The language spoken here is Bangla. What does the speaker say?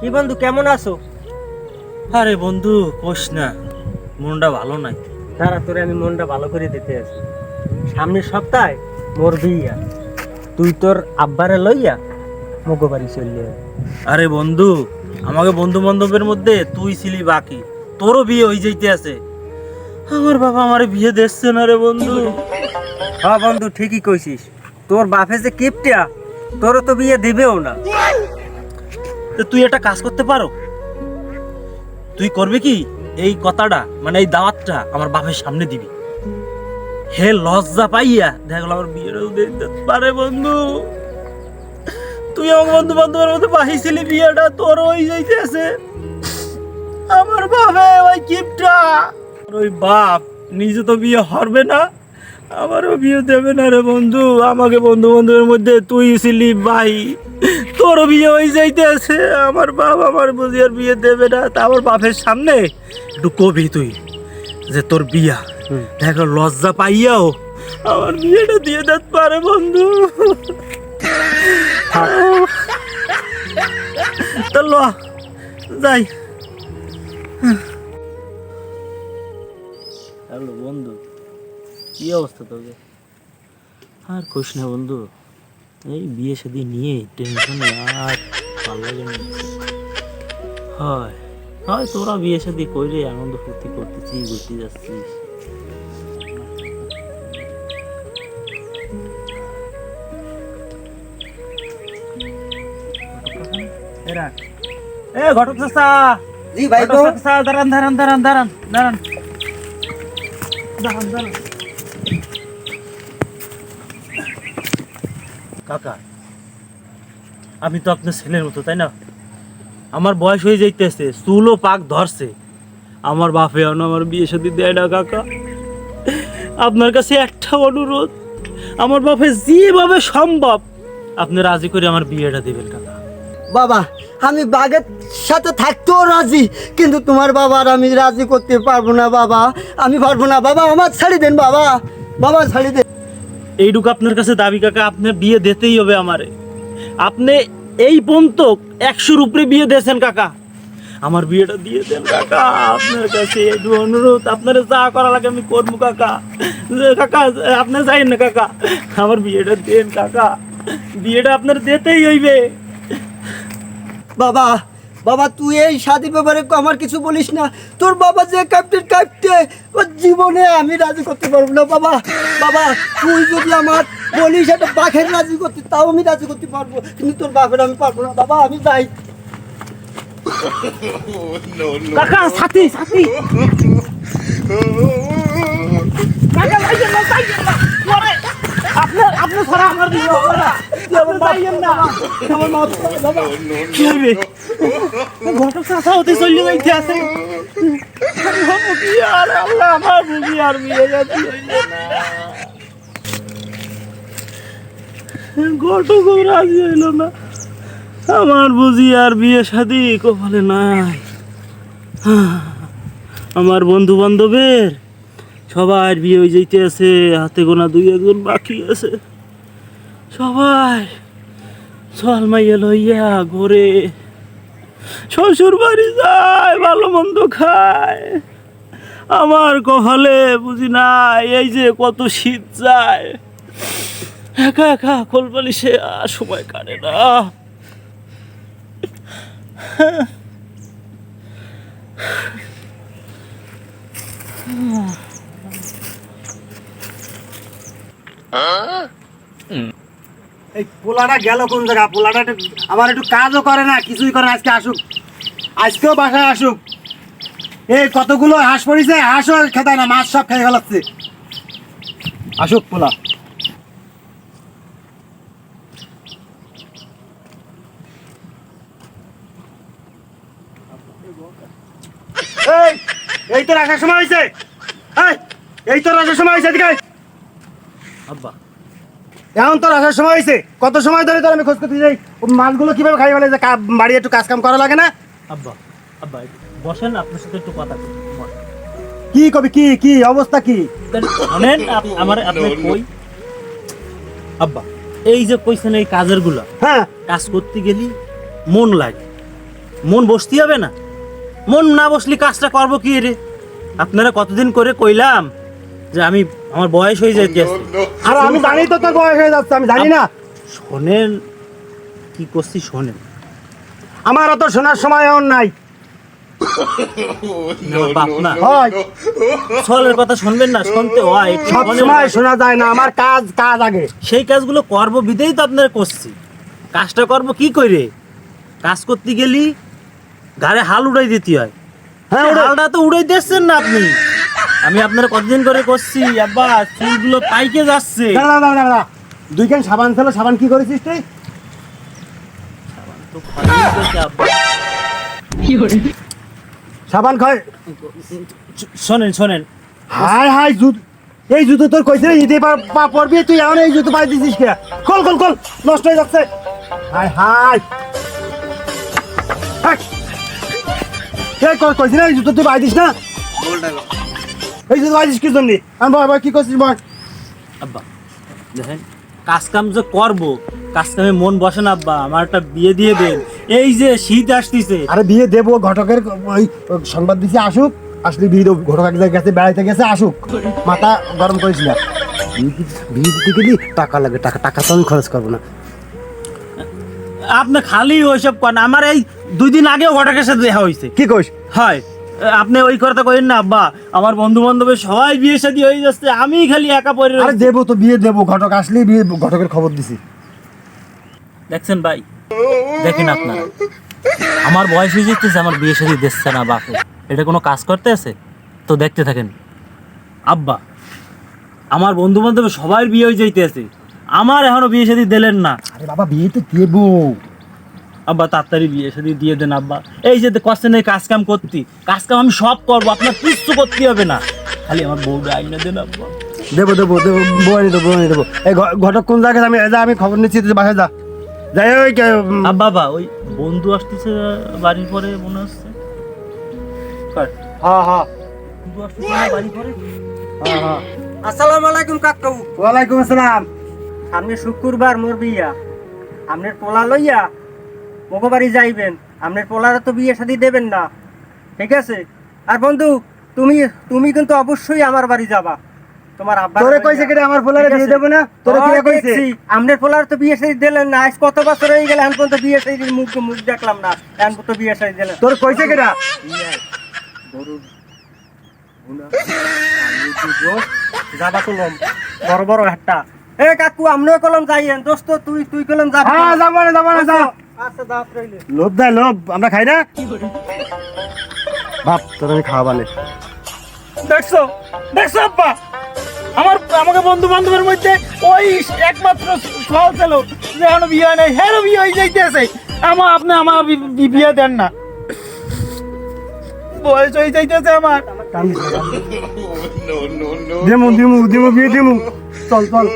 কি বন্ধু কেমন আছো? আরে বন্ধু কোষ না, মনটা ভালো নাই। দাঁড়া, তোরে আমি মনটা ভালো করে দিতে আছি। সামনের সপ্তাহে মোর বিয়া, তুই তোর আব্বারে লইয়া মগো বাড়ি চললে। আরে বন্ধু, আমাকে বন্ধু বান্ধবের মধ্যে তুই ছিলি বাকি, তোরও বিয়ে হয়ে যাইতে আছে। আমার বাবা আমার বিয়ে দিচ্ছে না রে বন্ধু। হ্যাঁ বন্ধু, ঠিকই কইছিস। তোর বাপে যে কিপটিয়া, তোরও তো বিয়ে দিবেও না। তো তুই একটা কাজ করতে পারো, তুই করবে কি, এই কথাটা মানে এই দাওয়াতটা আমার বাপের সামনে দিবি। হে লজ্জা পাইয়া দেখা গেল আমার বিয়েটাও দিতে পারে। বন্ধু তুই আমার বন্ধু বান্ধবের মধ্যে বাহিছিলি, বিয়েটা তোর হয়ে যাইতে আছে। আমার বাপে ওই কিপটা, ওই বাপ নিজে তো বিয়ে হবে না, আমারও বিয়ে দেবে না রে বন্ধু। আমাকে বন্ধু বান্ধবের মধ্যে তুই ছিলি ভাই, তোরও বিয়ে হয়ে যাইতে আছে। আমার বাপ আমার বুঝি আর বিয়ে দেবে না, তা আমার বাপের সামনে একটু কবি তুই যে তোর বিয়া, দেখো লজ্জা পাইয়াও আমার বিয়েটা দিয়ে দিতে পারে বন্ধু। তো ল যাই। হ্যালো বন্ধু, কি অবস্থা তোকে? আর কোশ না বন্ধু, এই বিয়ে শাদী নিয়ে টেনশনে আর ভালো লাগে না। হয় হয় তোরা বিয়ে শাদী কইরে আনন্দ ফুর্তি করতেছিস, ঘুরতে যাচ্ছিস। এ ঘটক চাচা, জি ভাই, ঘটক চাচা, দাঁড়ান দাঁড়ান দাঁড়ান দাঁড়ান দাঁড়ান দাঁড়ান দাঁড়ান। কাকা, আমি তো আপনার ছেলের মতো, তাই না? আমার বয়স হয়ে যাইতেছে, চুলও পাক ধরছে, আমার বাপে আমার বিয়ে শাদী দেয় না কাকা। আপনার কাছে একটা অনুরোধ, আমার বাপে যেভাবে সম্ভব আপনি রাজি করে আমার বিয়েটা দিবেন কাকা। বাবা, আমি বাঘের সাথে থাকতেও রাজি, কিন্তু তোমার বাবার আমি রাজি করতে পারবো না বাবা। আমি পারবো না বাবা, আমার ছাড়ি দেন বাবা। বাবা ছাড়ি দেন। এইটুকু আপনার কাছে দাবি কাকা, আপনার বিয়ে দিতেই হবে আমারে। আপনি এই পর্যন্ত 100-র উপরে বিয়ে দিয়েছেন কাকা, আমার বিয়েটা দিয়ে দেন কাকা। আপনার কাছে একটু অনুরোধ, আপনারা যা করা লাগে আমি করবো কাকা। কাকা আপনি যাইন না কাকা, আমার বিয়েটা দেন কাকা, বিয়েটা আপনার দিতেই হইবে। বাবা, বাবা তুই এই শাদি ব্যাপারে আমার কিছু বলিস না। তোর বাবা যে কাঁপতে ওর জীবনে আমি রাজি করতে পারবো না বাবা। বাবা তুই যদি আমার বলিস একটা বাঘের রাজি করতে, তাও আমি রাজি করতে পারবো, কিন্তু তোর বাপের আমি পারবো না বাবা। আমি যাই। কাকা সাথী সাথী, কাকা যাইয়েন না, যাইয়েন না, পরে আপনার আপনি ছাড়া আমার বিয়ে হবে না, যাইয়েন না। আমার মা বাবা কি হবে, ঘটক চাচা হতে চলে যাইতে আছে। আর আল্লাহ আমার বুঝি আর বিয়ে যাচ্ছি হইলে না, ঘটক রাজি হইল না, আমার বুঝি আর বিয়ে শাদী কপালে নাই। আমার বন্ধু বান্ধবের সবার বিয়ে হয়ে যাইতে আছে, হাতে গোনা 2-1 বাকি আছে। সবাই চল মাইয়া লইয়া ঘরে শ্বশুর বাড়ি যায়, ভালো মন্দ খায়। আমার কপালে বুঝি না, এই যে কত শীত যায়, একা একা কোলবালিশে আর সময় কাটে না। এই পোলাটা গেল কোন জায়গা? পোলাটা আবার একটু কাজও করে না, কিছুই করে না। আজকে আসুক, আজকেও বাসায় আসুক। এই কতগুলো হাঁস পড়েছে, হাঁসও খেতায় না, মাছ সব খেয়ে ফেলাচ্ছে। আসুক পোলা। এই এই তোর আসার সময় হয়েছে, এই তোর আসার সময় হয়েছে, এদিকে আয়। আব্বা এখন তোর আসার সময় হয়েছে, কত সময় ধরে তোর আমি খোঁজ করতে যাই। ও মাছগুলো কিভাবে খাই ফেলে, যে বাড়ি একটু কাজ কাম করা লাগে না? আব্বা আব্বা বসেন, আপনার সাথে একটু কথা বলি। কি কবি, কি কি অবস্থা কি? শোনেন, আমার আপনার কই আব্বা, এই যে কইছেন এই কাজের গুলা, হ্যাঁ কাজ করতে গেলি মন লাগে, মন বসতে হবে না? মন না বসলে কাজটা করবো কি রে? আপনারা কতদিন করে কইলাম যে আমার বয়স হয়ে যাইতে আছে। আর আমি জানি তো তোর বয়স হয়ে যাচ্ছে, আমি জানি না। শোনেন কি করছি, শোনেন। আমার অত শোনার সময় এখন নাই। আমার বাপ না, হয় ছলের কথা শুনবেন না, শুনতে হয় একটু সব শোনেন। সময় শোনা যায় না, আমার কাজ কাজ আগে। সেই কাজগুলো করবো বিদেই তো আপনারা করছি। কাজটা করবো কি করে? কাজ করতে গেলি ঘাড়ে হাল উড়াই দিতে হয়। হ্যাঁ সেই ওরে। হালটা তো উড়াই দিচ্ছেন না আপনি। আমি আপনারা কতদিন করে করছি, আব্বা চুলগুলো পাইকে যাচ্ছে। দাঁড়া দাঁড়া দাঁড়া, 2 ক্যান সাবান ছিল, সাবান কি করেছিস তুই? তো খয়েই গেছে আব্বা। সাবান খায়। শোনেন শোনেন, হাই হাই এই জুতো তোর কইছে ঈদে পা পড়বি, তুই এখন এই জুতো পাই দিছিস কে? খোল খোল খোল, নষ্ট হয়ে যাচ্ছে। High high high. কে কইছে না এই জুতো তুই পাই দিস না? এই জুতো পাই দিস কি জন্য? আমি বাবা কি করছিস বল? আব্বা দেখেন, কাজ কাম যে করবো, কাজ কামে মন বসে না আব্বা। আমার একটা বিয়ে দিয়ে দেন। এই যে শীত আসতিছে। আরে বিয়ে দেবো, ঘটকের ওই সংবাদ দিছে আসুক, আসলে বিয়ে দেবো। ঘটক এক জায়গায় গেছে, বেড়াইতে গেছে, আসুক, মাথা গরম করিস না। বিয়ে দিতে গেলি টাকা লাগে, টাকা টাকা তো আমি খরচ করবো না। আপনি খালি ওইসব করেন। আমার এই 2 দিন আগেও ঘটকের সাথে দেখা হয়েছে। কি কইস? হয়, আপনি ওই কথা কইেন না আব্বা। আমার বন্ধু বান্ধবের সবাই বিয়ে শাদী হয়ে যাচ্ছে, আমি খালি একা পড়ে আরে রয়েছি। দেবো তো, বিয়ে দেবো, ঘটক আসলেই বিয়ে, ঘটকের খবর দিছি। দেখছেন ভাই, দেখেন আপনারা, আমার বয়স হয়ে যেতেছে, আমার বিয়ে শাদী দিচ্ছে না বাপে। এটা কোনো কাজ করতে আছে? তো দেখতে থাকেন আব্বা। আমার বন্ধু বান্ধবের সবাই বিয়ে হয়ে যাইতেছে, আমার এখনো বিয়ে শাদী দিলেন না। আরে বাবা বিয়ে তো দেবো। আব্বা তাড়াতাড়ি বিয়ে শাদী দিয়ে দেন আব্বা। এই যে কষ্ট নেই কাজ কাম করতে, কাজ কাম আমি সব করবো, আপনার কিচ্ছু করতে হবে না, খালি আমার বউটা আইনা দেন আব্বা। দেবো দেবো দেবো, বয়ে দেবো বয়ে দেবো। এই ঘটক কোন জায়গায়? আমি খবর নিচ্ছি, তুই বাসায় যা। যাই ওই আব্বা বাবা, ওই বন্ধু আসতেছে বাড়ির পরে মনে হচ্ছে। হ্যাঁ হ্যাঁ বন্ধু আসতেছে না বাড়ি পরে। হ্যাঁ হ্যাঁ। আসসালামু আলাইকুম কাকু। ওয়ালাইকুম আসসালাম। সামনে শুক্রবার মোর বিয়া, আপনার পোলা লইয়া মগো বাড়ি যাইবেন। আপনার পোলারা তো বিয়ে শাদী দেবেন না, ঠিক আছে? আর বন্ধু, তুমি তুমি কিন্তু অবশ্যই আমার বাড়ি যাবা। তোমার আব্বা তোরে কইছে কি রে আমার পোলারে বিয়ে দেবো না? তোরে কি কইছে? আপনার পোলার তো বিয়ে শাদী দিলেন না, আজ কত বছর হয়ে গেল, এখন পর্যন্ত বিয়ে শাদীর মুখ দেখলাম না। এখন তো বিয়ে শাদী দিলেন। তোর কইছে কি রে? যাবা কলম বড় বড় একটা। এ কাকু, আমরাও কলম যাইয়েন। দোস্ত তুই কলম যাবি? হ্যাঁ যাবো না, যাবো না, যা। আচ্ছা দাও রইলে। লোভ দেয় লোভ, আমরা খাই না। বাপ তোর আমি খাওয়াবানে। দেখছো দেখছো আব্বা, আমাকে বন্ধু বান্ধবের মধ্যে ওই একমাত্র সহজ ছিল যে এখনো বিয়ে হয় নাই, হ্যাঁ বিয়ে হয়ে যাইতেছে। আপনি আমার বিয়ে দেন না, বয়স হয়ে যাইতেছে আমার। দিমু দিমু দিমু বিয়ে দিমু, চল চল।